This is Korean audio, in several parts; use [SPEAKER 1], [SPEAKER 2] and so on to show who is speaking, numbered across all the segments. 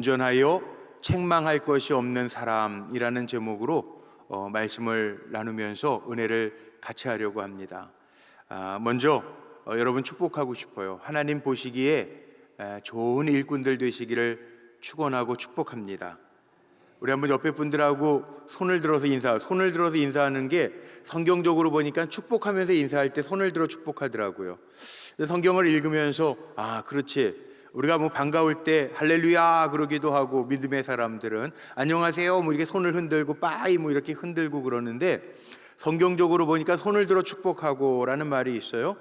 [SPEAKER 1] 온전하여 책망할 것이 없는 사람이라는 제목으로 말씀을 나누면서 은혜를 같이 하려고 합니다. 먼저 여러분 축복하고 싶어요. 하나님 보시기에 좋은 일꾼들 되시기를 축원하고 축복합니다. 우리 한번 옆에 분들하고 손을 들어서 인사하는 게 성경적으로 보니까 축복하면서 인사할 때 손을 들어 축복하더라고요. 성경을 읽으면서 그렇지, 우리가 뭐 반가울 때 할렐루야 그러기도 하고, 믿음의 사람들은 안녕하세요 뭐 이렇게 손을 흔들고 빠이 뭐 이렇게 흔들고 그러는데, 성경적으로 보니까 손을 들어 축복하고 라는 말이 있어요.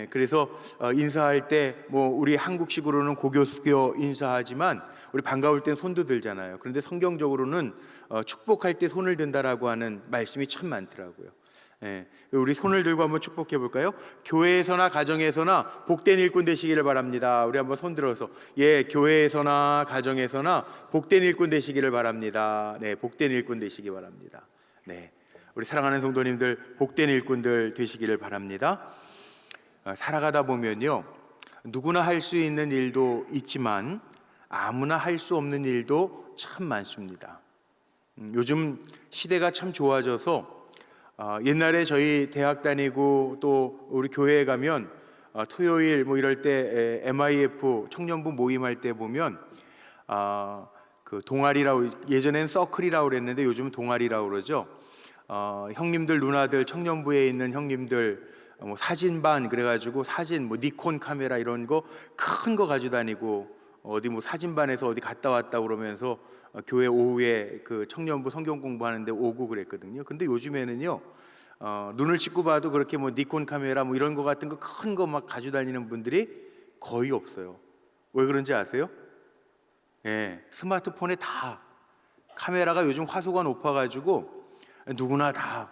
[SPEAKER 1] 그래서 인사할 때 뭐 우리 한국식으로는 고교 숙여 인사하지만 우리 반가울 땐 손도 들잖아요. 그런데 성경적으로는 축복할 때 손을 든다라고 하는 말씀이 참 많더라고요. 우리 손을 들고 한번 축복해 볼까요? 교회에서나 가정에서나 복된 일꾼 되시기를 바랍니다. 우리 한번 손 들어서 교회에서나 가정에서나 복된 일꾼 되시기를 바랍니다. 복된 일꾼 되시기 바랍니다. 우리 사랑하는 성도님들, 복된 일꾼들 되시기를 바랍니다. 살아가다 보면요, 누구나 할 수 있는 일도 있지만 아무나 할 수 없는 일도 참 많습니다. 요즘 시대가 참 좋아져서 옛날에 저희 대학 다니고 또 우리 교회에 가면 토요일 뭐 이럴 때 MIF 청년부 모임할 때 보면 그 동아리라고, 예전엔 서클이라고 그랬는데 요즘은 동아리라고 그러죠. 형님들 누나들, 청년부에 있는 형님들 뭐 사진반 그래가지고 사진 뭐 니콘 카메라 이런 거 큰 거 가지고 다니고, 어디 뭐 사진반에서 어디 갔다 왔다 그러면서 교회 오후에 그 청년부 성경 공부하는데 오고 그랬거든요. 근데 요즘에는요, 눈을 씻고 봐도 그렇게 뭐 니콘 카메라 뭐 이런 거 같은 거 큰 거 막 가지고 다니는 분들이 거의 없어요. 왜 그런지 아세요? 스마트폰에 다 카메라가 요즘 화소가 높아가지고 누구나 다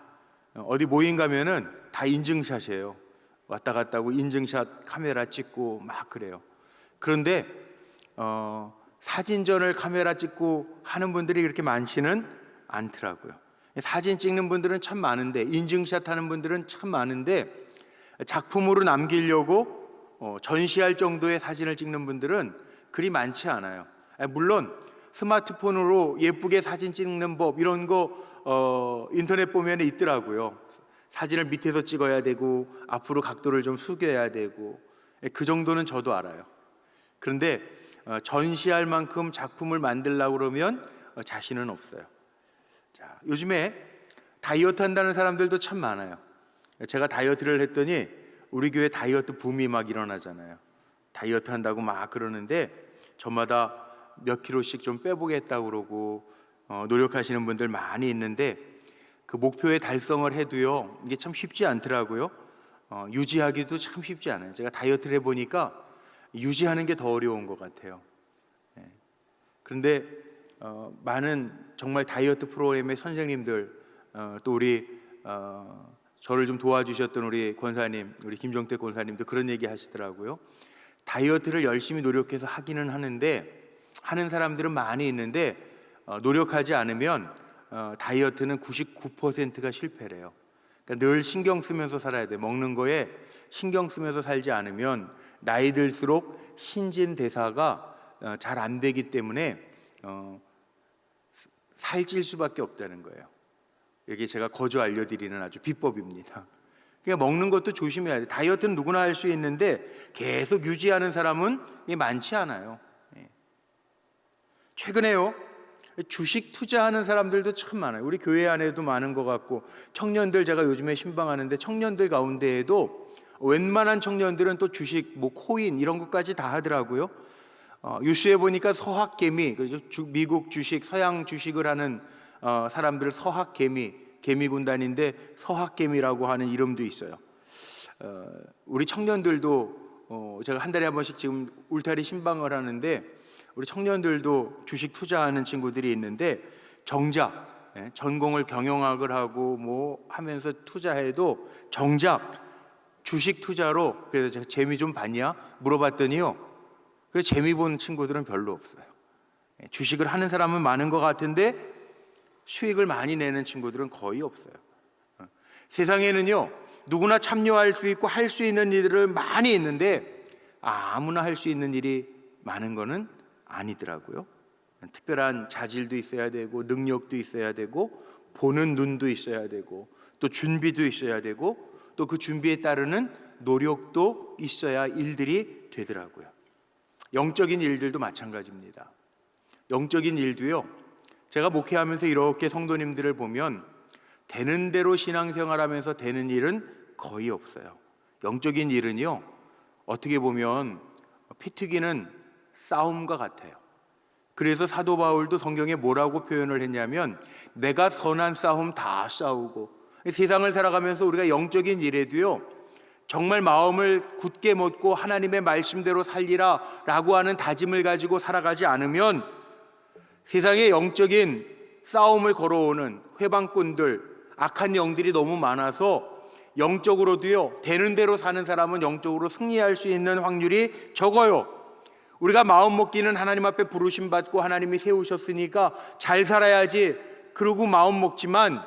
[SPEAKER 1] 어디 모임 가면은 다 인증샷이에요. 왔다 갔다 하고 인증샷 카메라 찍고 막 그래요. 그런데 사진전을 카메라 찍고 하는 분들이 그렇게 많지는 않더라고요. 사진 찍는 분들은 참 많은데, 인증샷 하는 분들은 참 많은데, 작품으로 남기려고 전시할 정도의 사진을 찍는 분들은 그리 많지 않아요. 물론 스마트폰으로 예쁘게 사진 찍는 법 이런 거 인터넷 보면 있더라고요. 사진을 밑에서 찍어야 되고 앞으로 각도를 좀 숙여야 되고, 그 정도는 저도 알아요. 그런데 전시할 만큼 작품을 만들려고 그러면 자신은 없어요. 자, 요즘에 다이어트 한다는 사람들도 참 많아요. 제가 다이어트를 했더니 우리 교회 다이어트 붐이 막 일어나잖아요. 다이어트 한다고 막 그러는데 저마다 몇 킬로씩 좀 빼보겠다고 그러고 노력하시는 분들 많이 있는데, 그 목표에 달성을 해도요, 이게 참 쉽지 않더라고요. 유지하기도 참 쉽지 않아요. 제가 다이어트를 해보니까 유지하는 게 더 어려운 것 같아요. 그런데 많은 정말 다이어트 프로그램의 선생님들, 또 우리 저를 좀 도와주셨던 우리 권사님, 우리 김정태 권사님도 그런 얘기 하시더라고요. 다이어트를 열심히 노력해서 하기는 하는데, 하는 사람들은 많이 있는데 노력하지 않으면 다이어트는 99%가 실패래요. 그러니까 늘 신경 쓰면서 살아야 돼. 먹는 거에 신경 쓰면서 살지 않으면 나이 들수록 신진대사가 잘 안 되기 때문에 살찔 수밖에 없다는 거예요. 이게 제가 거저 알려드리는 아주 비법입니다. 그러니까 먹는 것도 조심해야 돼. 다이어트는 누구나 할 수 있는데 계속 유지하는 사람은 많지 않아요. 최근에요, 주식 투자하는 사람들도 참 많아요. 우리 교회 안에도 많은 것 같고, 청년들, 제가 요즘에 신방하는데 청년들 가운데에도 웬만한 청년들은 또 주식, 뭐 코인 이런 것까지 다 하더라고요. 뉴스에 보니까 서학개미, 그렇죠? 미국 주식, 서양 주식을 하는 사람들을 서학개미, 개미군단인데 서학개미라고 하는 이름도 있어요. 우리 청년들도 제가 한 달에 한 번씩 지금 울타리 신방을 하는데, 우리 청년들도 주식 투자하는 친구들이 있는데, 정작 전공을 경영학을 하고 뭐 하면서 투자해도 정작 주식 투자로, 그래서 제가 재미 좀 봤냐 물어봤더니요, 그래서 재미 본 친구들은 별로 없어요. 주식을 하는 사람은 많은 것 같은데 수익을 많이 내는 친구들은 거의 없어요. 세상에는요, 누구나 참여할 수 있고 할 수 있는 일들은 많이 있는데 아무나 할 수 있는 일이 많은 거는 아니더라고요. 특별한 자질도 있어야 되고 능력도 있어야 되고 보는 눈도 있어야 되고 또 준비도 있어야 되고 또 그 준비에 따르는 노력도 있어야 일들이 되더라고요. 영적인 일들도 마찬가지입니다. 영적인 일도요, 제가 목회하면서 이렇게 성도님들을 보면 되는 대로 신앙생활하면서 되는 일은 거의 없어요. 영적인 일은요, 어떻게 보면 피 튀기는 싸움과 같아요. 그래서 사도 바울도 성경에 뭐라고 표현을 했냐면 내가 선한 싸움 다 싸우고, 세상을 살아가면서 우리가 영적인 일에도요 정말 마음을 굳게 먹고 하나님의 말씀대로 살리라 라고 하는 다짐을 가지고 살아가지 않으면 세상에 영적인 싸움을 걸어오는 회방꾼들, 악한 영들이 너무 많아서 영적으로도요 되는 대로 사는 사람은 영적으로 승리할 수 있는 확률이 적어요. 우리가 마음 먹기는 하나님 앞에 부르심 받고 하나님이 세우셨으니까 잘 살아야지 그러고 마음 먹지만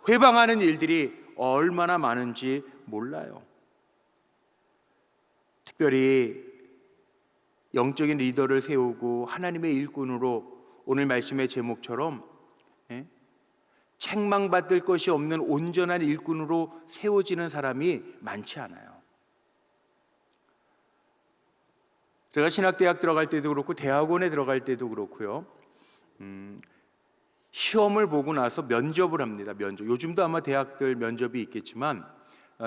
[SPEAKER 1] 회방하는 일들이 얼마나 많은지 몰라요. 특별히 영적인 리더를 세우고 하나님의 일꾼으로 오늘 말씀의 제목처럼 책망받을 것이 없는 온전한 일꾼으로 세워지는 사람이 많지 않아요. 제가 신학대학 들어갈 때도 그렇고 대학원에 들어갈 때도 그렇고요, 시험을 보고 나서 면접을 합니다. 면접. 요즘도 아마 대학들 면접이 있겠지만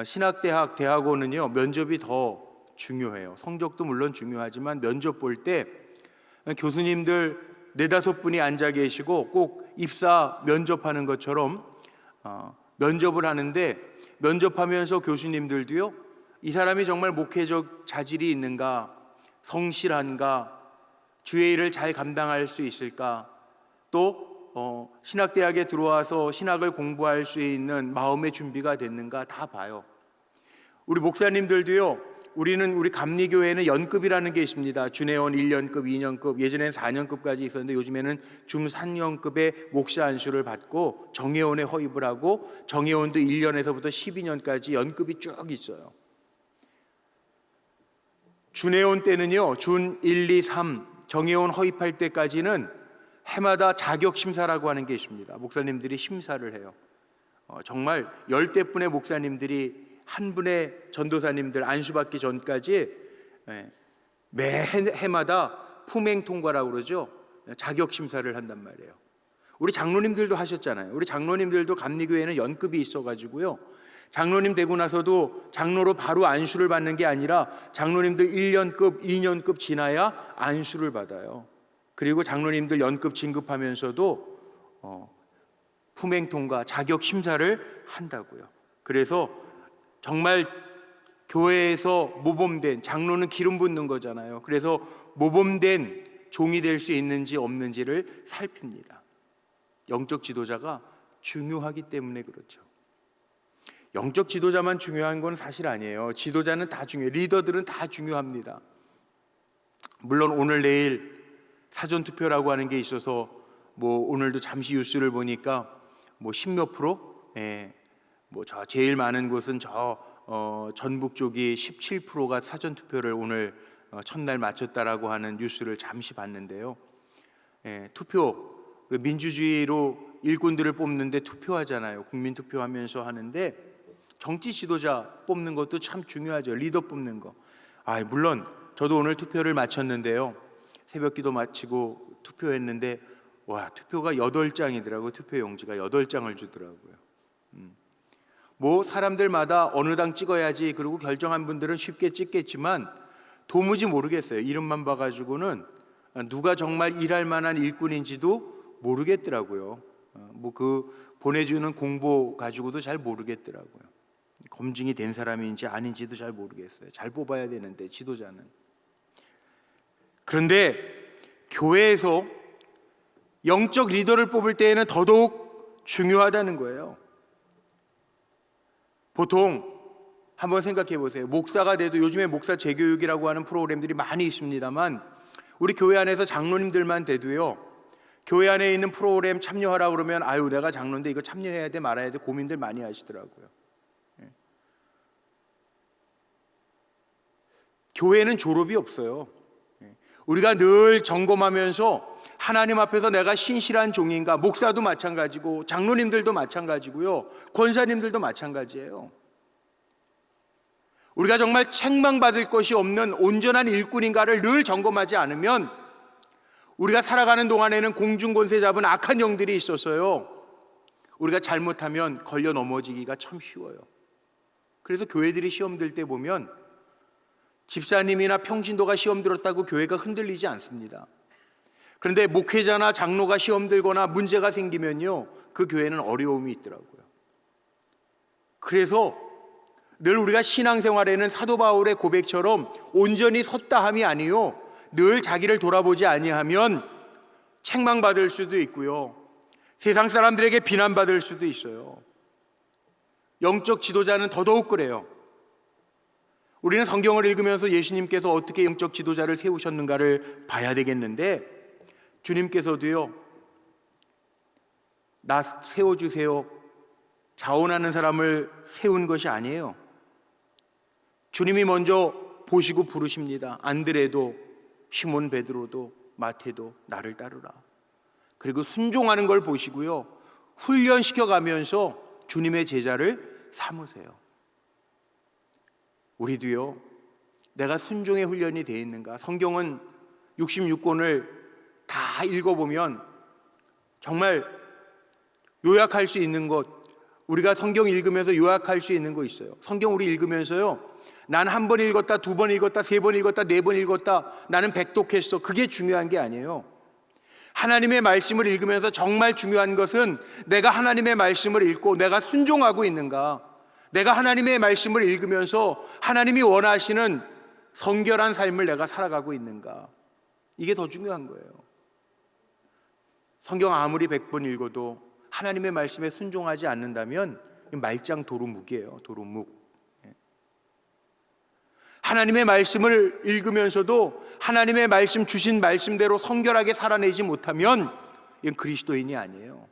[SPEAKER 1] 신학대학, 대학원은요 면접이 더 중요해요. 성적도 물론 중요하지만 면접 볼 때 교수님들 4-5분이 앉아 계시고 꼭 입사 면접하는 것처럼 면접을 하는데, 면접하면서 교수님들도요 이 사람이 정말 목회적 자질이 있는가, 성실한가, 주의 일을 잘 감당할 수 있을까, 또 신학대학에 들어와서 신학을 공부할 수 있는 마음의 준비가 됐는가 다 봐요. 우리 목사님들도요, 우리 감리교회는 연급이라는 게 있습니다. 준회원 1년급, 2년급, 예전에는 4년급까지 있었는데 요즘에는 중 3년급의 목사 안수를 받고 정회원에 허입을 하고, 정회원도 1년에서부터 12년까지 연급이 쭉 있어요. 준회원 때는요, 준 1, 2, 3 정회원 허입할 때까지는 해마다 자격심사라고 하는 게 있습니다. 목사님들이 심사를 해요. 정말 10대분의 목사님들이 한 분의 전도사님들 안수받기 전까지 매 해마다 품행 통과라고 그러죠. 자격심사를 한단 말이에요. 우리 장로님들도 하셨잖아요. 우리 장로님들도 감리교회는 연급이 있어가지고요, 장로님 되고 나서도 장로로 바로 안수를 받는 게 아니라 장로님들 1년급, 2년급 지나야 안수를 받아요. 그리고 장로님들 연급 진급하면서도 품행 통과, 자격 심사를 한다고요. 그래서 정말 교회에서 모범된, 장로는 기름 붓는 거잖아요. 그래서 모범된 종이 될 수 있는지 없는지를 살핍니다. 영적 지도자가 중요하기 때문에 그렇죠. 영적 지도자만 중요한 건 사실 아니에요. 지도자는 다 중요해요. 리더들은 다 중요합니다. 물론 오늘 내일 사전투표라고 하는 게 있어서 오늘도 잠시 뉴스를 보니까 10몇 프로, 저 제일 많은 곳은 전북 쪽이 17%가 사전투표를 오늘 첫날 마쳤다라고 하는 뉴스를 잠시 봤는데요. 투표, 민주주의로 일꾼들을 뽑는데 투표하잖아요. 국민투표하면서 하는데 정치 지도자 뽑는 것도 참 중요하죠. 리더 뽑는 거. 물론 저도 오늘 투표를 마쳤는데요, 새벽기도 마치고 투표했는데 투표가 8장이더라고요. 투표 용지가 8장을 주더라고요. 사람들마다 어느 당 찍어야지 그리고 결정한 분들은 쉽게 찍겠지만 도무지 모르겠어요. 이름만 봐가지고는 누가 정말 일할 만한 일꾼인지도 모르겠더라고요. 그 보내주는 공보 가지고도 잘 모르겠더라고요. 검증이 된 사람인지 아닌지도 잘 모르겠어요. 잘 뽑아야 되는데 지도자는. 그런데 교회에서 영적 리더를 뽑을 때에는 더더욱 중요하다는 거예요. 보통 한번 생각해 보세요. 목사가 돼도 요즘에 목사 재교육이라고 하는 프로그램들이 많이 있습니다만 우리 교회 안에서 장로님들만 돼도요, 교회 안에 있는 프로그램 참여하라 그러면 내가 장로인데 이거 참여해야 돼 말아야 돼 고민들 많이 하시더라고요. 교회는 졸업이 없어요. 우리가 늘 점검하면서 하나님 앞에서 내가 신실한 종인가, 목사도 마찬가지고 장로님들도 마찬가지고요, 권사님들도 마찬가지예요. 우리가 정말 책망받을 것이 없는 온전한 일꾼인가를 늘 점검하지 않으면 우리가 살아가는 동안에는 공중권세 잡은 악한 영들이 있어서요, 우리가 잘못하면 걸려 넘어지기가 참 쉬워요. 그래서 교회들이 시험 들 때 보면 집사님이나 평신도가 시험 들었다고 교회가 흔들리지 않습니다. 그런데 목회자나 장로가 시험 들거나 문제가 생기면요, 그 교회는 어려움이 있더라고요. 그래서 늘 우리가 신앙생활에는 사도 바울의 고백처럼 온전히 섰다함이 아니요, 늘 자기를 돌아보지 아니하면 책망받을 수도 있고요, 세상 사람들에게 비난받을 수도 있어요. 영적 지도자는 더더욱 그래요. 우리는 성경을 읽으면서 예수님께서 어떻게 영적 지도자를 세우셨는가를 봐야 되겠는데, 주님께서도요, 나 세워주세요, 자원하는 사람을 세운 것이 아니에요. 주님이 먼저 보시고 부르십니다. 안드레도, 시몬 베드로도, 마태도 나를 따르라. 그리고 순종하는 걸 보시고요, 훈련시켜 가면서 주님의 제자를 삼으세요. 우리도요, 내가 순종의 훈련이 되어 있는가? 성경은 66권을 다 읽어보면 정말 요약할 수 있는 것, 우리가 성경 읽으면서 요약할 수 있는 거 있어요. 성경 우리 읽으면서요, 난 한 번 읽었다, 두 번 읽었다, 세 번 읽었다, 네 번 읽었다, 나는 백독했어, 그게 중요한 게 아니에요. 하나님의 말씀을 읽으면서 정말 중요한 것은 내가 하나님의 말씀을 읽고 내가 순종하고 있는가, 내가 하나님의 말씀을 읽으면서 하나님이 원하시는 성결한 삶을 내가 살아가고 있는가, 이게 더 중요한 거예요. 성경 아무리 100번 읽어도 하나님의 말씀에 순종하지 않는다면 말짱 도루묵이에요. 도루묵. 하나님의 말씀을 읽으면서도 하나님의 말씀, 주신 말씀대로 성결하게 살아내지 못하면 이건 그리스도인이 아니에요.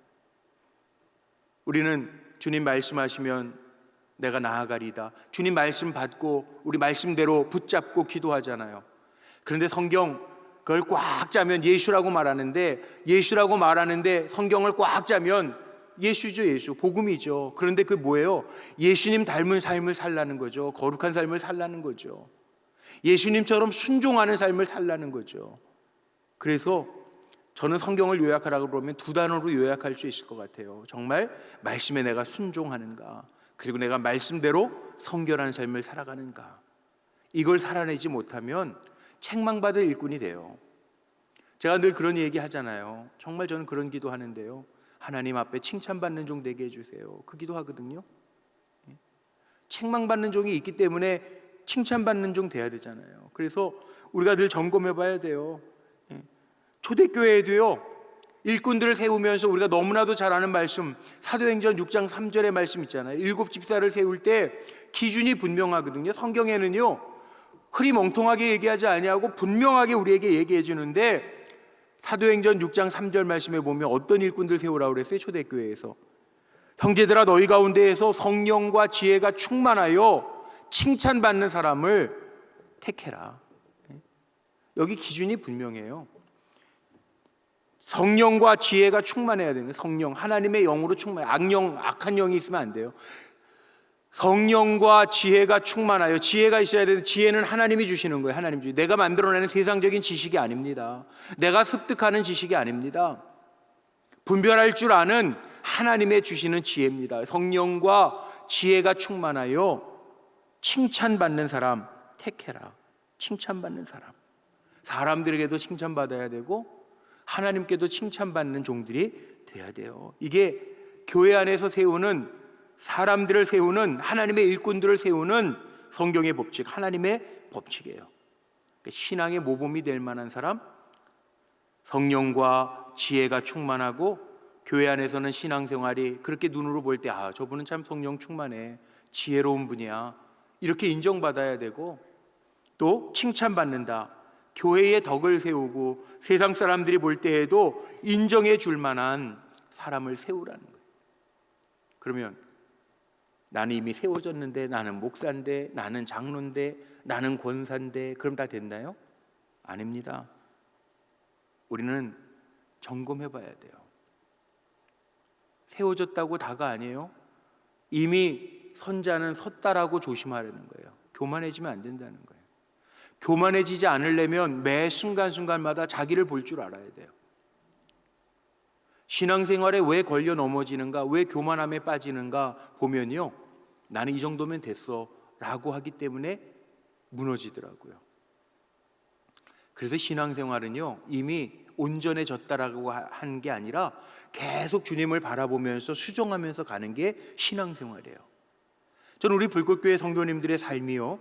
[SPEAKER 1] 우리는 주님 말씀하시면 내가 나아가리다, 주님 말씀 받고 우리 말씀대로 붙잡고 기도하잖아요. 그런데 성경 그걸 꽉 짜면 예수라고 말하는데 성경을 꽉 짜면 예수죠. 예수, 복음이죠. 그런데 그 뭐예요? 예수님 닮은 삶을 살라는 거죠. 거룩한 삶을 살라는 거죠. 예수님처럼 순종하는 삶을 살라는 거죠. 그래서 저는 성경을 요약하라고 그러면 두 단어로 요약할 수 있을 것 같아요. 정말 말씀에 내가 순종하는가, 그리고 내가 말씀대로 성결한 삶을 살아가는가. 이걸 살아내지 못하면 책망받을 일꾼이 돼요. 제가 늘 그런 얘기 하잖아요. 정말 저는 그런 기도 하는데요, 하나님 앞에 칭찬받는 종 되게 해주세요. 그 기도 하거든요. 책망받는 종이 있기 때문에 칭찬받는 종 돼야 되잖아요. 그래서 우리가 늘 점검해 봐야 돼요. 초대교회에도요, 일꾼들을 세우면서 우리가 너무나도 잘 아는 말씀, 사도행전 6장 3절의 말씀 있잖아요. 7 집사를 세울 때 기준이 분명하거든요. 성경에는요, 흐리멍텅하게 얘기하지 아니하고 분명하게 우리에게 얘기해 주는데, 사도행전 6장 3절 말씀에 보면 어떤 일꾼들 세우라고 그랬어요? 초대교회에서 형제들아, 너희 가운데에서 성령과 지혜가 충만하여 칭찬받는 사람을 택해라. 여기 기준이 분명해요. 성령과 지혜가 충만해야 되는, 성령, 하나님의 영으로 충만해. 악한 영이 있으면 안 돼요. 성령과 지혜가 충만하여, 지혜가 있어야 되는데, 지혜는 하나님이 주시는 거예요. 하나님 주시. 내가 만들어내는 세상적인 지식이 아닙니다. 내가 습득하는 지식이 아닙니다. 분별할 줄 아는 하나님의 주시는 지혜입니다. 성령과 지혜가 충만하여 칭찬받는 사람 택해라. 칭찬받는 사람. 사람들에게도 칭찬받아야 되고 하나님께도 칭찬받는 종들이 돼야 돼요. 이게 교회 안에서 세우는, 사람들을 세우는, 하나님의 일꾼들을 세우는 성경의 법칙, 하나님의 법칙이에요. 그러니까 신앙의 모범이 될 만한 사람, 성령과 지혜가 충만하고 교회 안에서는 신앙생활이 그렇게 눈으로 볼 때 저분은 참 성령 충만해, 지혜로운 분이야, 이렇게 인정받아야 되고, 또 칭찬받는다, 교회의 덕을 세우고 세상 사람들이 볼 때에도 인정해 줄 만한 사람을 세우라는 거예요. 그러면 나는 이미 세워졌는데, 나는 목사인데, 나는 장로인데, 나는 권사인데, 그럼 다 됐나요? 아닙니다. 우리는 점검해 봐야 돼요. 세워졌다고 다가 아니에요. 이미 선자는 섰다라고 조심하라는 거예요. 교만해지면 안 된다는 거예요. 교만해지지 않으려면 매 순간순간마다 자기를 볼 줄 알아야 돼요. 신앙생활에 왜 걸려 넘어지는가, 왜 교만함에 빠지는가 보면요, 나는 이 정도면 됐어 라고 하기 때문에 무너지더라고요. 그래서 신앙생활은요, 이미 온전해졌다라고 한 게 아니라 계속 주님을 바라보면서 수정하면서 가는 게 신앙생활이에요. 저는 우리 불꽃교회 성도님들의 삶이요,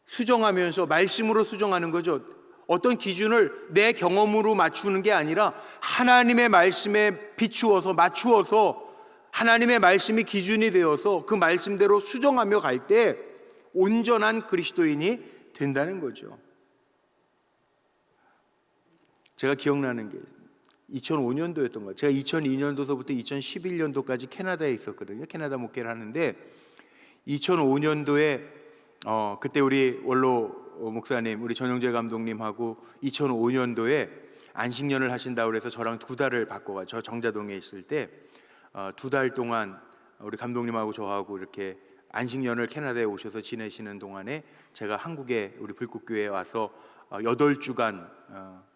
[SPEAKER 1] 수정하면서 말씀으로 수정하는 거죠. 어떤 기준을 내 경험으로 맞추는 게 아니라 하나님의 말씀에 비추어서 맞추어서 하나님의 말씀이 기준이 되어서 그 말씀대로 수정하며 갈 때 온전한 그리스도인이 된다는 거죠. 제가 기억나는 게 2005년도였던 것 같아요. 제가 2002년도서부터 2011년도까지 캐나다에 있었거든요. 캐나다 목회를 하는데 2005년도에 그때 우리 원로 목사님, 우리 전영재 감독님하고 2005년도에 안식년을 하신다고 그래서 저랑 2달을 바꿔가지고, 저 정자동에 있을 때 2달 동안 우리 감독님하고 저하고 이렇게 안식년을 캐나다에 오셔서 지내시는 동안에 제가 한국에 우리 불꽃교회에 와서 8주간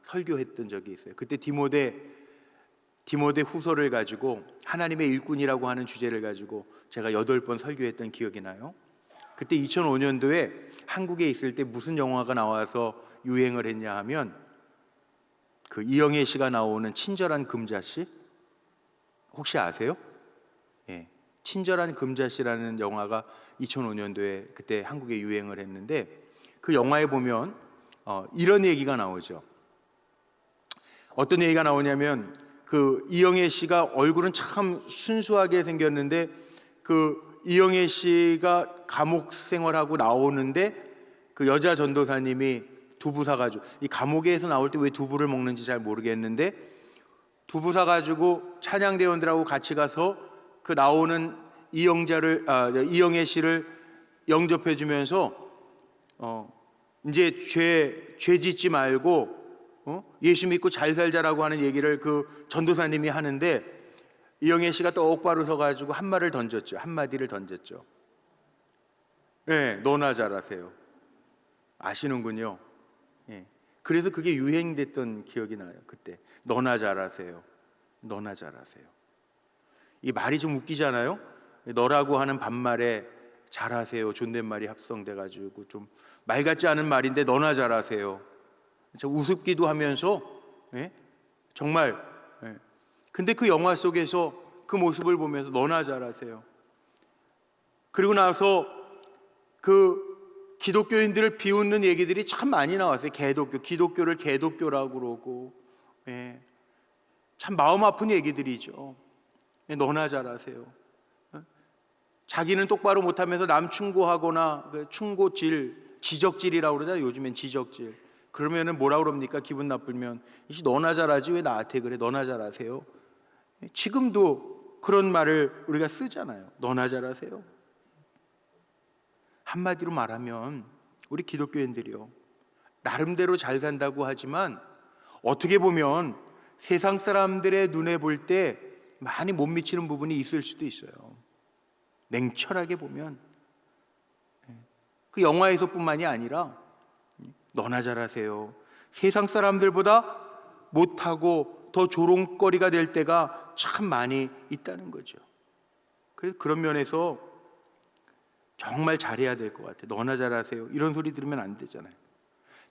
[SPEAKER 1] 설교했던 적이 있어요. 그때 디모데 후서를 가지고 하나님의 일꾼이라고 하는 주제를 가지고 제가 8번 설교했던 기억이 나요. 그때 2005년도에 한국에 있을 때 무슨 영화가 나와서 유행을 했냐 하면 그 이영애 씨가 나오는 친절한 금자씨, 혹시 아세요? 예, 친절한 금자씨라는 영화가 2005년도에 그때 한국에 유행을 했는데, 그 영화에 보면 이런 얘기가 나오죠. 어떤 얘기가 나오냐면 그 이영애 씨가 얼굴은 참 순수하게 생겼는데 그 이영애 씨가 감옥 생활하고 나오는데 그 여자 전도사님이 두부 사가지고, 이 감옥에서 나올 때 왜 두부를 먹는지 잘 모르겠는데 두부 사가지고 찬양대원들하고 같이 가서 그 나오는 이영애 씨를 영접해주면서 이제 죄 짓지 말고 예수 믿고 잘 살자라고 하는 얘기를 그 전도사님이 하는데, 이영애 씨가 똑바로 서가지고 한마디를 던졌죠. 네, 너나 잘하세요. 아시는군요. 예. 그래서 그게 유행됐던 기억이 나요. 그때 너나 잘하세요. 너나 잘하세요. 이 말이 좀 웃기잖아요. 너라고 하는 반말에 잘하세요, 존댓말이 합성돼가지고 좀 말 같지 않은 말인데 너나 잘하세요. 우습기도 하면서, 예? 정말. 예. 근데 그 영화 속에서 그 모습을 보면서 너나 잘하세요. 그리고 나서 그 기독교인들을 비웃는 얘기들이 참 많이 나왔어요. 기독교를 개독교라고 그러고, 예. 참 마음 아픈 얘기들이죠. 예, 너나 잘하세요. 자기는 똑바로 못하면서 남 충고하거나 그 지적질이라고 그러잖아요. 요즘엔 지적질. 그러면은 뭐라 그럽니까? 기분 나쁘면 너나 잘하지 왜 나한테 그래? 너나 잘하세요. 지금도 그런 말을 우리가 쓰잖아요. 너나 잘하세요. 한마디로 말하면 우리 기독교인들이요, 나름대로 잘 산다고 하지만 어떻게 보면 세상 사람들의 눈에 볼 때 많이 못 미치는 부분이 있을 수도 있어요. 냉철하게 보면 그 영화에서뿐만이 아니라 너나 잘하세요. 세상 사람들보다 못하고 더 조롱거리가 될 때가 참 많이 있다는 거죠. 그래서 그런 면에서 정말 잘해야 될 것 같아요. 너나 잘하세요. 이런 소리 들으면 안 되잖아요.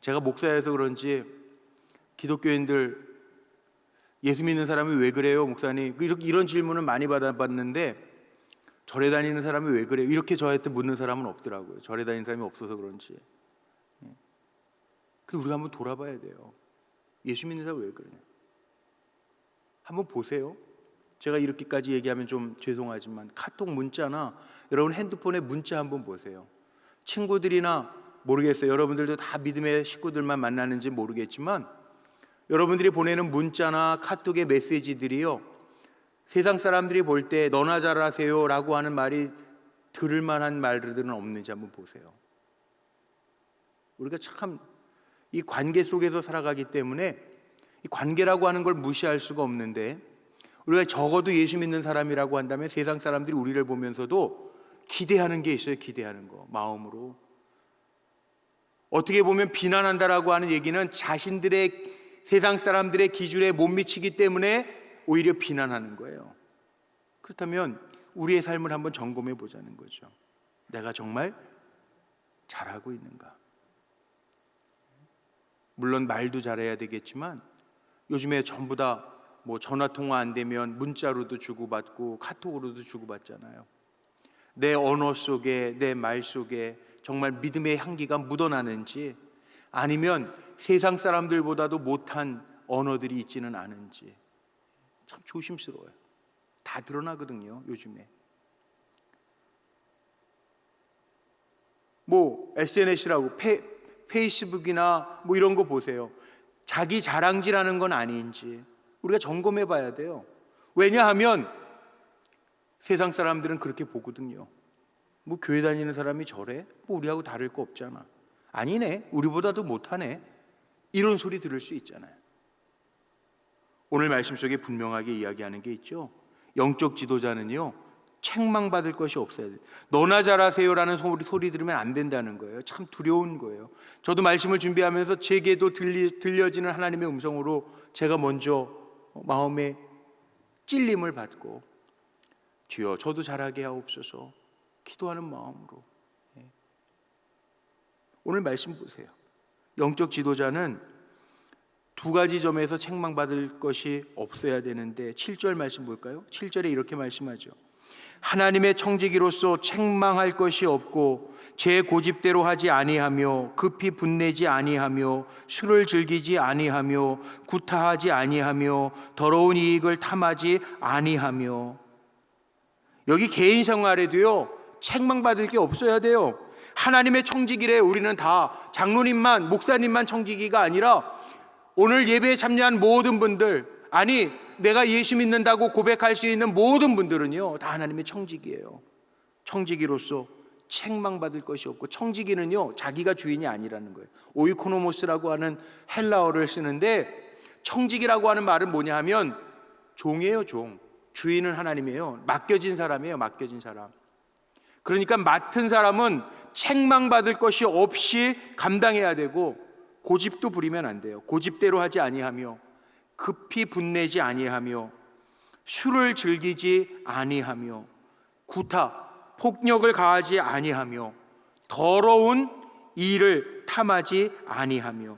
[SPEAKER 1] 제가 목사여서 그런지 기독교인들 예수 믿는 사람이 왜 그래요, 목사님? 이런 질문을 많이 받아봤는데 절에 다니는 사람이 왜 그래요? 이렇게 저한테 묻는 사람은 없더라고요. 절에 다니는 사람이 없어서 그런지. 근데 우리가 한번 돌아봐야 돼요. 예수 믿는 사람이 왜 그러냐? 한번 보세요. 제가 이렇게까지 얘기하면 좀 죄송하지만 카톡 문자나 여러분 핸드폰에 문자 한번 보세요. 친구들이나 모르겠어요. 여러분들도 다 믿음의 식구들만 만나는지 모르겠지만 여러분들이 보내는 문자나 카톡의 메시지들이요, 세상 사람들이 볼 때 너나 잘하세요 라고 하는 말이 들을 만한 말들은 없는지 한번 보세요. 우리가 참 이 관계 속에서 살아가기 때문에 이 관계라고 하는 걸 무시할 수가 없는데, 우리가 적어도 예수 믿는 사람이라고 한다면 세상 사람들이 우리를 보면서도 기대하는 게 있어요. 기대하는 거, 마음으로. 어떻게 보면 비난한다라고 하는 얘기는 자신들의, 세상 사람들의 기준에 못 미치기 때문에 오히려 비난하는 거예요. 그렇다면 우리의 삶을 한번 점검해 보자는 거죠. 내가 정말 잘하고 있는가? 물론 말도 잘해야 되겠지만 요즘에 전부 다 뭐 전화 통화 안 되면 문자로도 주고받고 카톡으로도 주고받잖아요. 내 언어 속에, 내 말 속에 정말 믿음의 향기가 묻어나는지, 아니면 세상 사람들보다도 못한 언어들이 있지는 않은지 참 조심스러워요. 다 드러나거든요, 요즘에. 뭐 SNS라고 페이스북이나 뭐 이런 거 보세요. 자기 자랑질하는 건 아닌지 우리가 점검해 봐야 돼요. 왜냐하면 세상 사람들은 그렇게 보거든요. 뭐 교회 다니는 사람이 저래? 뭐 우리하고 다를 거 없잖아. 아니네, 우리보다도 못하네. 이런 소리 들을 수 있잖아요. 오늘 말씀 속에 분명하게 이야기하는 게 있죠. 영적 지도자는요, 책망받을 것이 없어야 돼요. 너나 잘하세요라는 소리 들으면 안 된다는 거예요. 참 두려운 거예요. 저도 말씀을 준비하면서 제게도 들려지는 하나님의 음성으로 제가 먼저 마음에 찔림을 받고, 주여 저도 잘하게 하옵소서 기도하는 마음으로. 오늘 말씀 보세요. 영적 지도자는 두 가지 점에서 책망받을 것이 없어야 되는데, 7절 말씀 볼까요? 7절에 이렇게 말씀하죠. 하나님의 청지기로서 책망할 것이 없고 제 고집대로 하지 아니하며 급히 분내지 아니하며 술을 즐기지 아니하며 구타하지 아니하며 더러운 이익을 탐하지 아니하며. 여기 개인 생활에도요, 책망받을 게 없어야 돼요. 하나님의 청지기래. 우리는 다 장로님만, 목사님만 청지기가 아니라 오늘 예배에 참여한 모든 분들, 아니 내가 예수 믿는다고 고백할 수 있는 모든 분들은요 다 하나님의 청지기예요. 청지기로서 책망받을 것이 없고, 청지기는요 자기가 주인이 아니라는 거예요. 오이코노모스라고 하는 헬라어를 쓰는데, 청지기라고 하는 말은 뭐냐 하면 종이에요, 종. 주인은 하나님이에요. 맡겨진 사람이에요, 맡겨진 사람. 그러니까 맡은 사람은 책망받을 것이 없이 감당해야 되고, 고집도 부리면 안 돼요. 고집대로 하지 아니하며 급히 분내지 아니하며 술을 즐기지 아니하며 구타, 폭력을 가하지 아니하며 더러운 일을 탐하지 아니하며.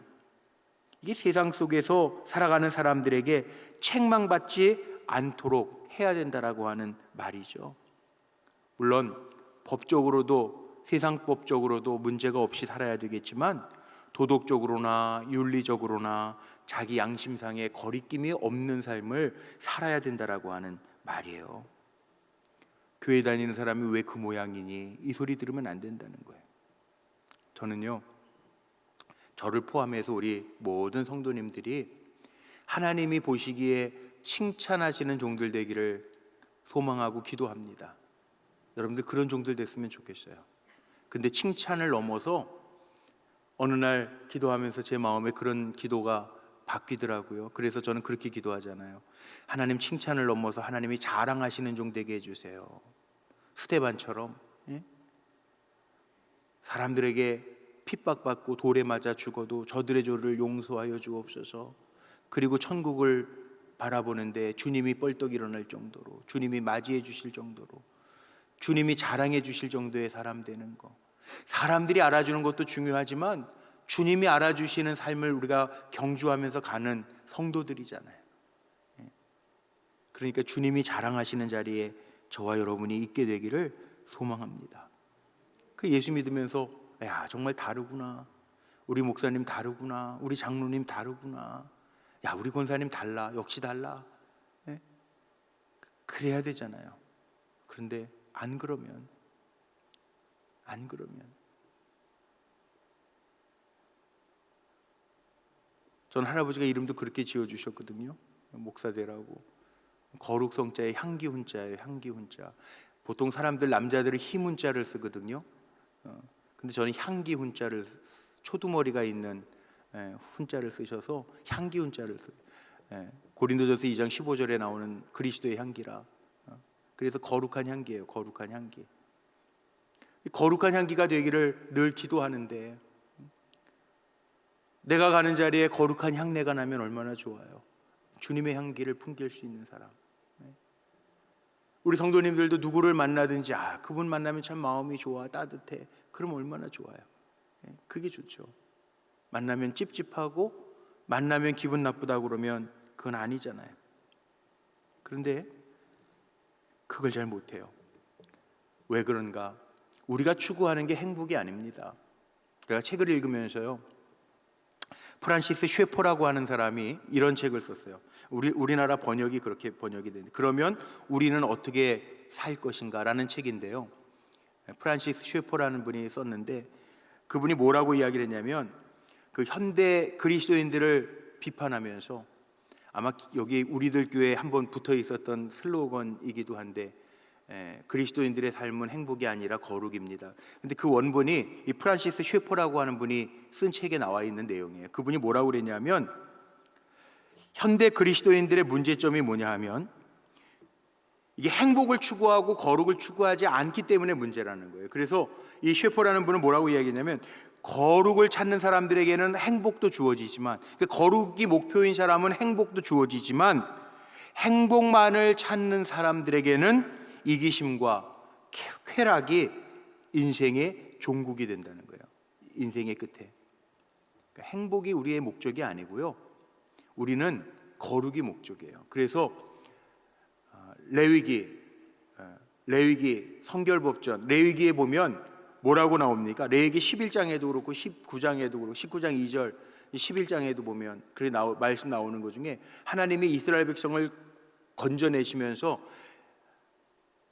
[SPEAKER 1] 이게 세상 속에서 살아가는 사람들에게 책망받지 않도록 해야 된다라고 하는 말이죠. 물론 법적으로도, 세상법적으로도 문제가 없이 살아야 되겠지만 도덕적으로나 윤리적으로나 자기 양심상의 거리낌이 없는 삶을 살아야 된다라고 하는 말이에요. 교회 다니는 사람이 왜 그 모양이니? 이 소리 들으면 안 된다는 거예요. 저는요, 저를 포함해서 우리 모든 성도님들이 하나님이 보시기에 칭찬하시는 종들 되기를 소망하고 기도합니다. 여러분들 그런 종들 됐으면 좋겠어요. 근데 칭찬을 넘어서 어느 날 기도하면서 제 마음에 그런 기도가 바뀌더라고요. 그래서 저는 그렇게 기도하잖아요. 하나님, 칭찬을 넘어서 하나님이 자랑하시는 종 되게 해주세요. 스데반처럼, 예? 사람들에게 핍박받고 돌에 맞아 죽어도 저들의 죄를 용서하여 주옵소서. 그리고 천국을 바라보는데 주님이 뻘떡 일어날 정도로, 주님이 맞이해 주실 정도로, 주님이 자랑해 주실 정도의 사람 되는 거. 사람들이 알아주는 것도 중요하지만 주님이 알아주시는 삶을 우리가 경주하면서 가는 성도들이잖아요. 그러니까 주님이 자랑하시는 자리에 저와 여러분이 있게 되기를 소망합니다. 그 예수 믿으면서 야, 정말 다르구나, 우리 목사님 다르구나, 우리 장로님 다르구나, 야, 우리 권사님 달라, 역시 달라, 예? 그래야 되잖아요. 그런데 안 그러면 전 할아버지가 이름도 그렇게 지어주셨거든요. 목사대라고. 거룩성자에 향기훈자예요. 향기훈자. 보통 사람들, 남자들은 희문자를 쓰거든요. 근데 저는 향기훈자를, 초두머리가 있는 훈자를 쓰셔서 향기훈자를 써요. 고린도전서 2장 15절에 나오는 그리스도의 향기라. 그래서 거룩한 향기예요. 거룩한 향기. 거룩한 향기가 되기를 늘 기도하는데, 내가 가는 자리에 거룩한 향내가 나면 얼마나 좋아요. 주님의 향기를 풍길 수 있는 사람. 우리 성도님들도 누구를 만나든지 그분 만나면 참 마음이 좋아, 따뜻해. 그럼 얼마나 좋아요. 그게 좋죠. 만나면 찝찝하고 만나면 기분 나쁘다고 그러면 그건 아니잖아요. 그런데 그걸 잘 못해요. 왜 그런가? 우리가 추구하는 게 행복이 아닙니다. 제가 책을 읽으면서요, 프란시스 쉐퍼라고 하는 사람이 이런 책을 썼어요. 우리나라 번역이 그렇게 번역이 되는데, 그러면 우리는 어떻게 살 것인가 라는 책인데요, 프란시스 쉐퍼라는 분이 썼는데, 그분이 뭐라고 이야기를 했냐면, 그 현대 그리스도인들을 비판하면서, 아마 여기 우리들 교회에 한번 붙어 있었던 슬로건이기도 한데, 그리스도인들의 삶은 행복이 아니라 거룩입니다. 근데 그 원본이 이 프란시스 쉐퍼라고 하는 분이 쓴 책에 나와 있는 내용이에요. 그분이 뭐라고 그랬냐면, 현대 그리스도인들의 문제점이 뭐냐 하면, 이게 행복을 추구하고 거룩을 추구하지 않기 때문에 문제라는 거예요. 그래서 이 쉐퍼라는 분은 뭐라고 이야기했냐면, 거룩을 찾는 사람들에게는 행복도 주어지지만, 거룩이 목표인 사람은 행복도 주어지지만, 행복만을 찾는 사람들에게는 이기심과 쾌락이 인생의 종국이 된다는 거예요. 인생의 끝에. 그러니까 행복이 우리의 목적이 아니고요, 우리는 거룩이 목적이에요. 그래서 레위기 성결법전 레위기에 보면 뭐라고 나옵니까? 레위기 11장에도 그렇고 19장에도 그렇고 19장 2절 11장에도 보면 말씀 나오는 것 중에, 하나님이 이스라엘 백성을 건져내시면서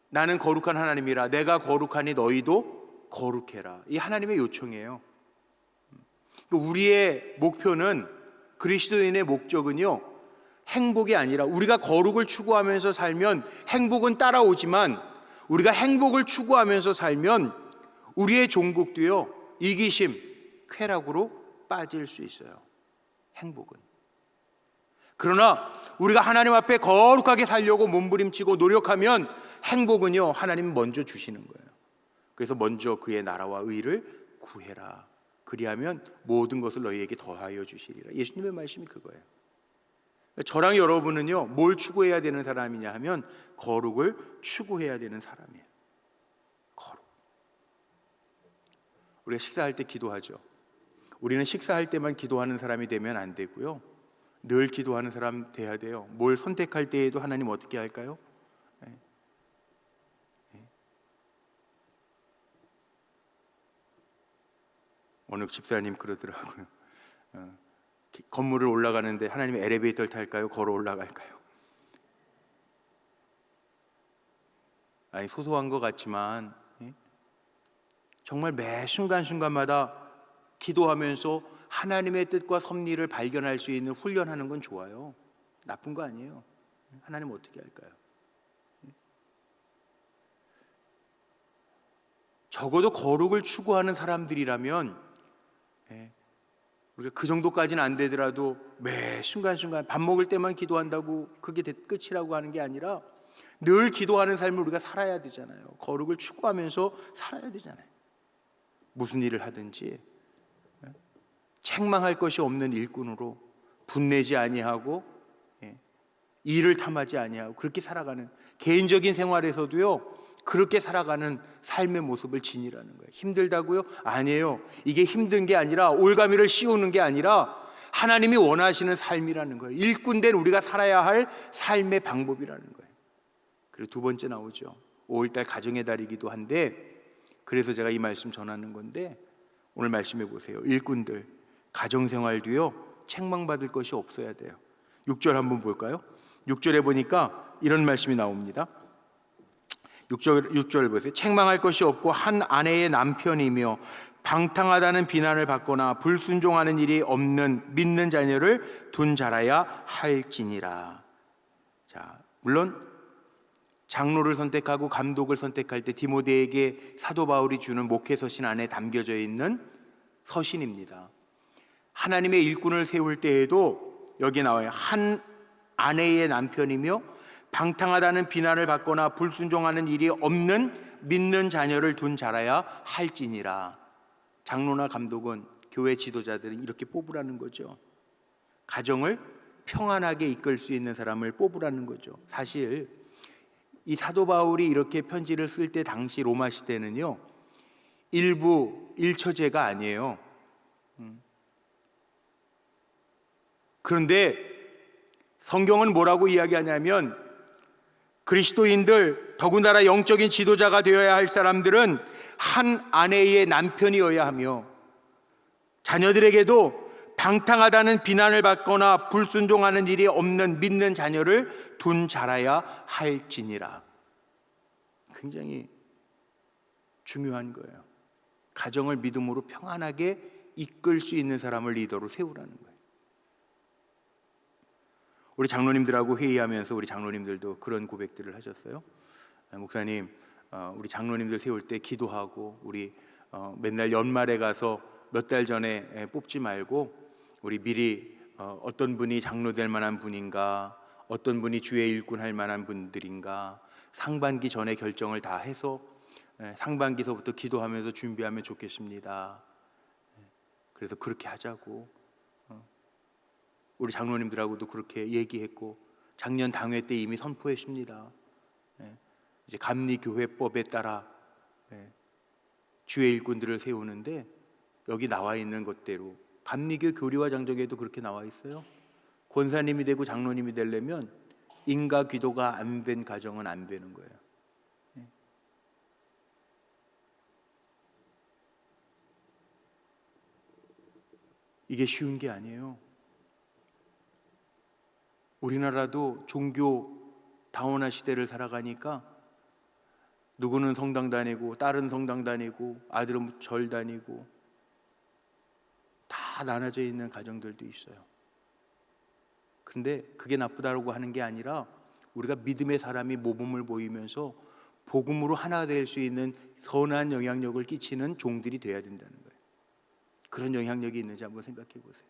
[SPEAKER 1] 나는 거룩한 하나님이라, 내가 거룩하니 너희도 거룩해라. 이 하나님의 요청이에요. 우리의 목표는, 그리스도인의 목적은요, 행복이 아니라, 우리가 거룩을 추구하면서 살면 행복은 따라오지만, 우리가 행복을 추구하면서 살면 우리의 종국도요, 이기심, 쾌락으로 빠질 수 있어요. 행복은. 그러나 우리가 하나님 앞에 거룩하게 살려고 몸부림치고 노력하면 행복은요, 하나님 먼저 주시는 거예요. 그래서 먼저 그의 나라와 의를 구해라. 그리하면 모든 것을 너희에게 더하여 주시리라. 예수님의 말씀이 그거예요. 저랑 여러분은요, 뭘 추구해야 되는 사람이냐 하면 거룩을 추구해야 되는 사람이에요. 거룩. 우리가 식사할 때 기도하죠. 우리는 식사할 때만 기도하는 사람이 되면 안 되고요, 늘 기도하는 사람 돼야 돼요. 뭘 선택할 때에도 하나님 어떻게 할까요? 어느 집사님 그러더라고요. 건물을 올라가는데 하나님 엘리베이터를 탈까요? 걸어 올라갈까요? 아니, 소소한 것 같지만 정말 매 순간순간마다 기도하면서 하나님의 뜻과 섭리를 발견할 수 있는 훈련하는 건 좋아요. 나쁜 거 아니에요. 하나님 어떻게 할까요? 적어도 거룩을 추구하는 사람들이라면, 우리가 그 정도까지는 안 되더라도 매 순간순간 밥 먹을 때만 기도한다고 그게 끝이라고 하는 게 아니라, 늘 기도하는 삶을 우리가 살아야 되잖아요. 거룩을 추구하면서 살아야 되잖아요. 무슨 일을 하든지 책망할 것이 없는 일꾼으로, 분내지 아니하고 일을 탐하지 아니하고 그렇게 살아가는, 개인적인 생활에서도요, 그렇게 살아가는 삶의 모습을 지니라는 거예요. 힘들다고요? 아니에요. 이게 힘든 게 아니라, 올가미를 씌우는 게 아니라 하나님이 원하시는 삶이라는 거예요. 일꾼된 우리가 살아야 할 삶의 방법이라는 거예요. 그리고 두 번째 나오죠. 5월달 가정의 달이기도 한데, 그래서 제가 이 말씀 전하는 건데, 오늘 말씀해 보세요. 일꾼들 가정생활도요, 책망받을 것이 없어야 돼요. 6절 한번 볼까요? 6절에 보니까 이런 말씀이 나옵니다. 6절 보세요. 책망할 것이 없고 한 아내의 남편이며 방탕하다는 비난을 받거나 불순종하는 일이 없는 믿는 자녀를 둔 자라야 할지니라. 자, 물론 장로를 선택하고 감독을 선택할 때 디모데에게 사도 바울이 주는 목회 서신 안에 담겨져 있는 서신입니다. 하나님의 일꾼을 세울 때에도 여기 나와요. 한 아내의 남편이며 방탕하다는 비난을 받거나 불순종하는 일이 없는 믿는 자녀를 둔 자라야 할지니라. 장로나 감독은, 교회 지도자들은 이렇게 뽑으라는 거죠. 가정을 평안하게 이끌 수 있는 사람을 뽑으라는 거죠. 사실 이 사도 바울이 이렇게 편지를 쓸 때 당시 로마 시대는요, 일부 일처제가 아니에요. 그런데 성경은 뭐라고 이야기하냐면, 그리스도인들, 더군다나 영적인 지도자가 되어야 할 사람들은 한 아내의 남편이어야 하며, 자녀들에게도 방탕하다는 비난을 받거나 불순종하는 일이 없는 믿는 자녀를 둔 자라야 할지니라. 굉장히 중요한 거예요. 가정을 믿음으로 평안하게 이끌 수 있는 사람을 리더로 세우라는 거예요. 우리 장로님들하고 회의하면서 우리 장로님들도 그런 고백들을 하셨어요. 목사님, 우리 장로님들 세울 때 기도하고, 우리 맨날 연말에 가서 몇 달 전에 뽑지 말고 우리 미리 어떤 분이 장로 될 만한 분인가, 어떤 분이 주의 일꾼 할 만한 분들인가 상반기 전에 결정을 다 해서 상반기서부터 기도하면서 준비하면 좋겠습니다. 그래서 그렇게 하자고 우리 장로님들하고도 그렇게 얘기했고, 작년 당회 때 이미 선포했습니다. 이제 감리교회법에 따라 주의 일꾼들을 세우는데, 여기 나와 있는 것대로 감리교 교리와 장적에도 그렇게 나와 있어요. 권사님이 되고 장로님이 되려면 인과 기도가 안 된 가정은 안 되는 거예요. 이게 쉬운 게 아니에요. 우리나라도 종교 다원화 시대를 살아가니까 누구는 성당 다니고, 딸은 성당 다니고, 아들은 절 다니고, 다 나눠져 있는 가정들도 있어요. 그런데 그게 나쁘다고 하는 게 아니라, 우리가 믿음의 사람이 모범을 보이면서 복음으로 하나 될 수 있는 선한 영향력을 끼치는 종들이 돼야 된다는 거예요. 그런 영향력이 있는지 한번 생각해 보세요.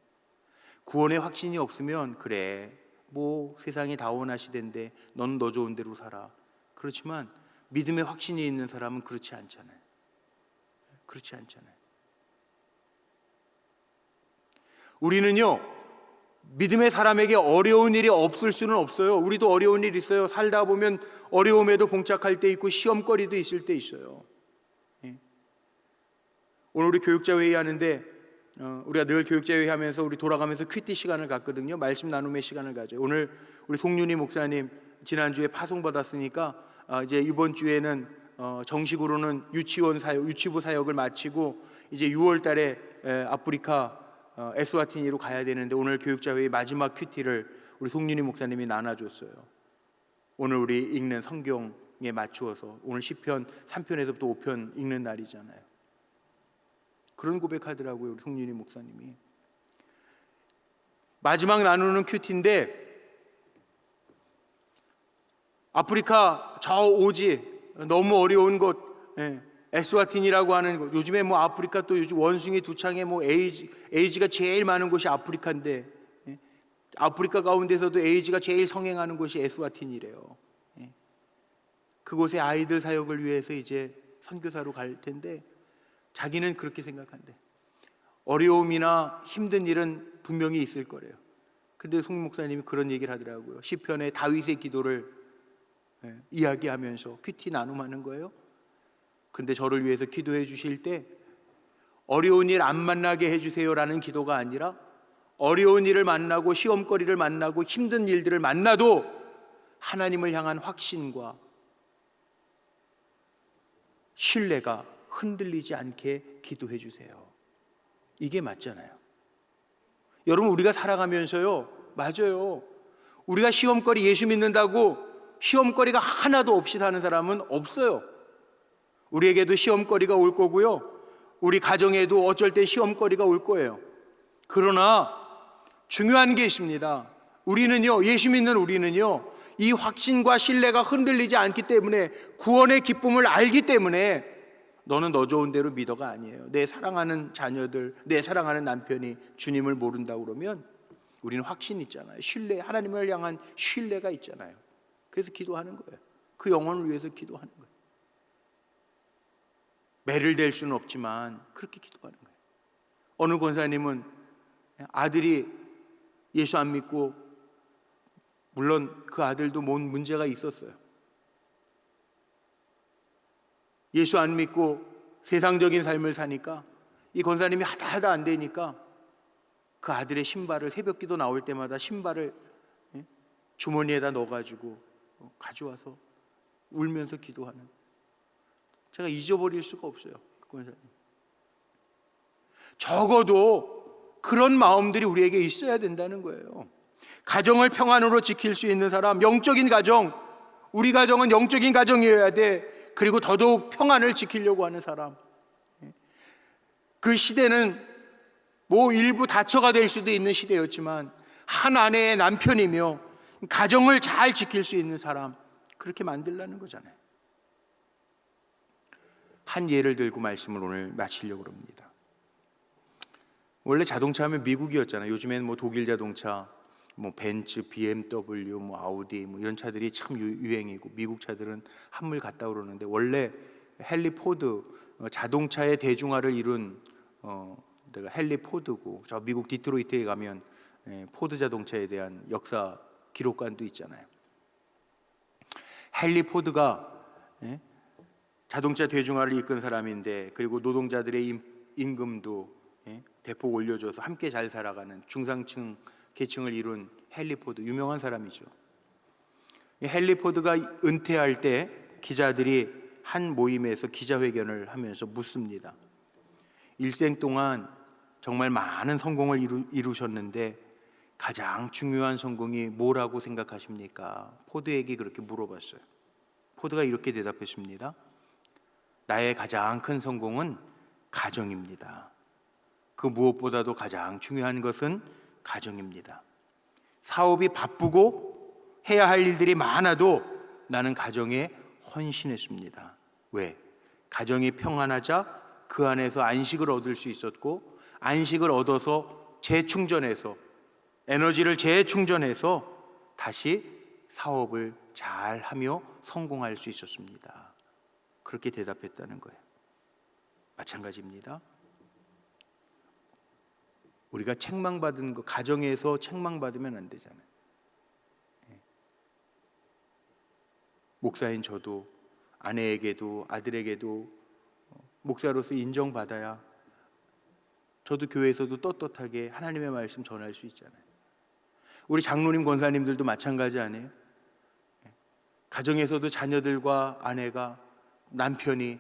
[SPEAKER 1] 구원의 확신이 없으면, 그래 뭐 세상이 다원화 시대인데 넌 너 좋은 대로 살아. 그렇지만 믿음의 확신이 있는 사람은 그렇지 않잖아요. 그렇지 않잖아요. 우리는요, 믿음의 사람에게 어려운 일이 없을 수는 없어요. 우리도 어려운 일 있어요. 살다 보면 어려움에도 봉착할 때 있고, 시험거리도 있을 때 있어요. 오늘 우리 교육자 회의하는데, 우리가 늘 교육자 회의하면서 우리 돌아가면서 큐티 시간을 갖거든요. 말씀 나눔의 시간을 가져요. 오늘 우리 송윤희 목사님 지난주에 파송 받았으니까 이제 이번 주에는 정식으로는 유치부 사역을 마치고 이제 6월 달에 아프리카 에스와티니로 가야 되는데, 오늘 교육자 회의 마지막 큐티를 우리 송윤희 목사님이 나눠줬어요. 오늘 우리 읽는 성경에 맞추어서 오늘 시편 3편에서부터 5편 읽는 날이잖아요. 그런 고백하더라고요, 우리 송윤희 목사님이. 마지막 나누는 큐티인데, 아프리카 저 오지 너무 어려운 곳, 에스와틴이라고 하는 곳. 요즘에 뭐 아프리카 또 요즘 원숭이 두창에 뭐 에이즈가 제일 많은 곳이 아프리카인데, 아프리카 가운데서도 에이즈가 제일 성행하는 곳이 에스와틴이래요. 그곳에 아이들 사역을 위해서 이제 선교사로 갈 텐데, 자기는 그렇게 생각한대. 어려움이나 힘든 일은 분명히 있을 거래요. 근데 송 목사님이 그런 얘기를 하더라고요. 시편의 다윗의 기도를 이야기하면서 큐티 나눔하는 거예요. 근데 저를 위해서 기도해 주실 때 어려운 일 안 만나게 해주세요라는 기도가 아니라, 어려운 일을 만나고 시험거리를 만나고 힘든 일들을 만나도 하나님을 향한 확신과 신뢰가 흔들리지 않게 기도해 주세요. 이게 맞잖아요. 여러분, 우리가 살아가면서요, 맞아요, 우리가 시험거리, 예수 믿는다고 시험거리가 하나도 없이 사는 사람은 없어요. 우리에게도 시험거리가 올 거고요, 우리 가정에도 어쩔 때 시험거리가 올 거예요. 그러나 중요한 게 있습니다. 우리는요, 예수 믿는 우리는요, 이 확신과 신뢰가 흔들리지 않기 때문에, 구원의 기쁨을 알기 때문에, 너는 너 좋은 대로 믿어가 아니에요. 내 사랑하는 자녀들, 내 사랑하는 남편이 주님을 모른다고 그러면 우리는 확신이 있잖아요. 신뢰, 하나님을 향한 신뢰가 있잖아요. 그래서 기도하는 거예요. 그 영혼을 위해서 기도하는 거예요. 매를 댈 수는 없지만 그렇게 기도하는 거예요. 어느 권사님은 아들이 예수 안 믿고, 물론 그 아들도 뭔 문제가 있었어요. 예수 안 믿고 세상적인 삶을 사니까 이 권사님이 하다 안 되니까 그 아들의 신발을, 새벽 기도 나올 때마다 신발을 주머니에다 넣어가지고 가져와서 울면서 기도하는, 제가 잊어버릴 수가 없어요. 그 권사님. 적어도 그런 마음들이 우리에게 있어야 된다는 거예요. 가정을 평안으로 지킬 수 있는 사람, 영적인 가정, 우리 가정은 영적인 가정이어야 돼. 그리고 더더욱 평안을 지키려고 하는 사람. 그 시대는 뭐 일부 다처가 될 수도 있는 시대였지만 한 아내의 남편이며 가정을 잘 지킬 수 있는 사람, 그렇게 만들라는 거잖아요. 한 예를 들고 말씀을 오늘 마치려고 합니다. 원래 자동차 하면 미국이었잖아요. 요즘에는 뭐 독일 자동차, 뭐 벤츠, BMW, 뭐 아우디, 뭐 이런 차들이 참 유행이고, 미국 차들은 한물 갔다 그러는데, 원래 헨리 포드, 자동차의 대중화를 이룬 내가 헨리 포드고, 저 미국 디트로이트에 가면 포드 자동차에 대한 역사 기록관도 있잖아요. 헨리 포드가 자동차 대중화를 이끈 사람인데, 그리고 노동자들의 임금도 대폭 올려줘서 함께 잘 살아가는 중상층 계층을 이룬 헨리 포드, 유명한 사람이죠. 헨리 포드가 은퇴할 때 기자들이 한 모임에서 기자회견을 하면서 묻습니다. 일생 동안 정말 많은 성공을 이루셨는데 가장 중요한 성공이 뭐라고 생각하십니까? 포드에게 그렇게 물어봤어요. 포드가 이렇게 대답했습니다. 나의 가장 큰 성공은 가정입니다. 그 무엇보다도 가장 중요한 것은 가정입니다. 사업이 바쁘고 해야 할 일들이 많아도 나는 가정에 헌신했습니다. 왜? 가정이 평안하자 그 안에서 안식을 얻을 수 있었고, 안식을 얻어서 재충전해서, 에너지를 재충전해서 다시 사업을 잘 하며 성공할 수 있었습니다. 그렇게 대답했다는 거예요. 마찬가지입니다. 우리가 책망받은 거, 가정에서 책망받으면 안 되잖아요. 목사인 저도, 아내에게도 아들에게도 목사로서 인정받아야 저도 교회에서도 떳떳하게 하나님의 말씀 전할 수 있잖아요. 우리 장로님, 권사님들도 마찬가지 아니에요? 가정에서도 자녀들과 아내가, 남편이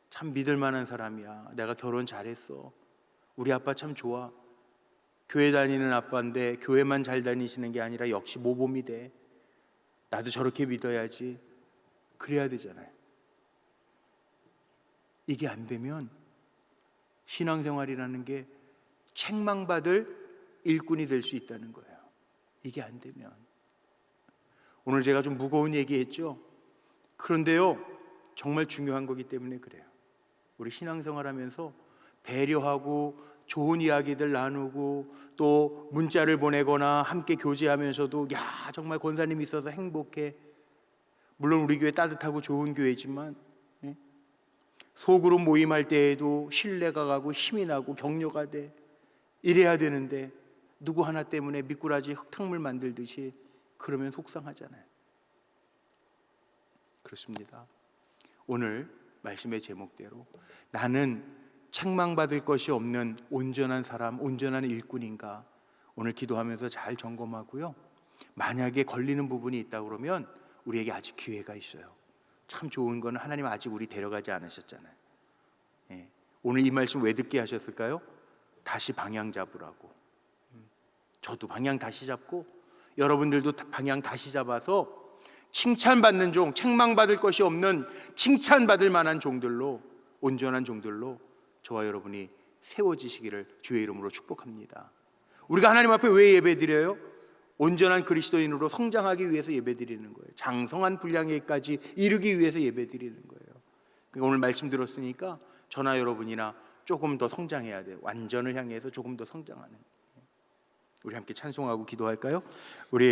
[SPEAKER 1] 참 믿을 만한 사람이야, 내가 결혼 잘했어, 우리 아빠 참 좋아, 교회 다니는 아빠인데 교회만 잘 다니시는 게 아니라 역시 모범이 돼, 나도 저렇게 믿어야지, 그래야 되잖아요. 이게 안 되면 신앙생활이라는 게 책망받을 일꾼이 될 수 있다는 거예요. 이게 안 되면. 오늘 제가 좀 무거운 얘기했죠. 그런데요, 정말 중요한 거기 때문에 그래요. 우리 신앙생활하면서 배려하고 좋은 이야기들 나누고, 또 문자를 보내거나 함께 교제하면서도 정말 권사님이 있어서 행복해. 물론 우리 교회 따뜻하고 좋은 교회지만 소그룹 모임할 때에도 신뢰가 가고 힘이 나고 격려가 돼. 이래야 되는데 누구 하나 때문에 미꾸라지 흙탕물 만들듯이 그러면 속상하잖아요. 그렇습니다. 오늘 말씀의 제목대로 나는 책망받을 것이 없는 온전한 사람, 온전한 일꾼인가, 오늘 기도하면서 잘 점검하고요. 만약에 걸리는 부분이 있다 그러면 우리에게 아직 기회가 있어요. 참 좋은 거는 하나님 아직 우리 데려가지 않으셨잖아요. 오늘 이 말씀 왜 듣게 하셨을까요? 다시 방향 잡으라고. 저도 방향 다시 잡고 여러분들도 방향 다시 잡아서 칭찬받는 종, 책망받을 것이 없는 칭찬받을 만한 종들로, 온전한 종들로 저와 여러분이 세워지시기를 주의 이름으로 축복합니다. 우리가 하나님 앞에 왜 예배드려요? 온전한 그리스도인으로 성장하기 위해서 예배드리는 거예요. 장성한 분량에까지 이르기 위해서 예배드리는 거예요. 그러니까 오늘 말씀 들었으니까 저나 여러분이나 조금 더 성장해야 돼요. 완전을 향해서 조금 더 성장하는. 우리 함께 찬송하고 기도할까요? 우리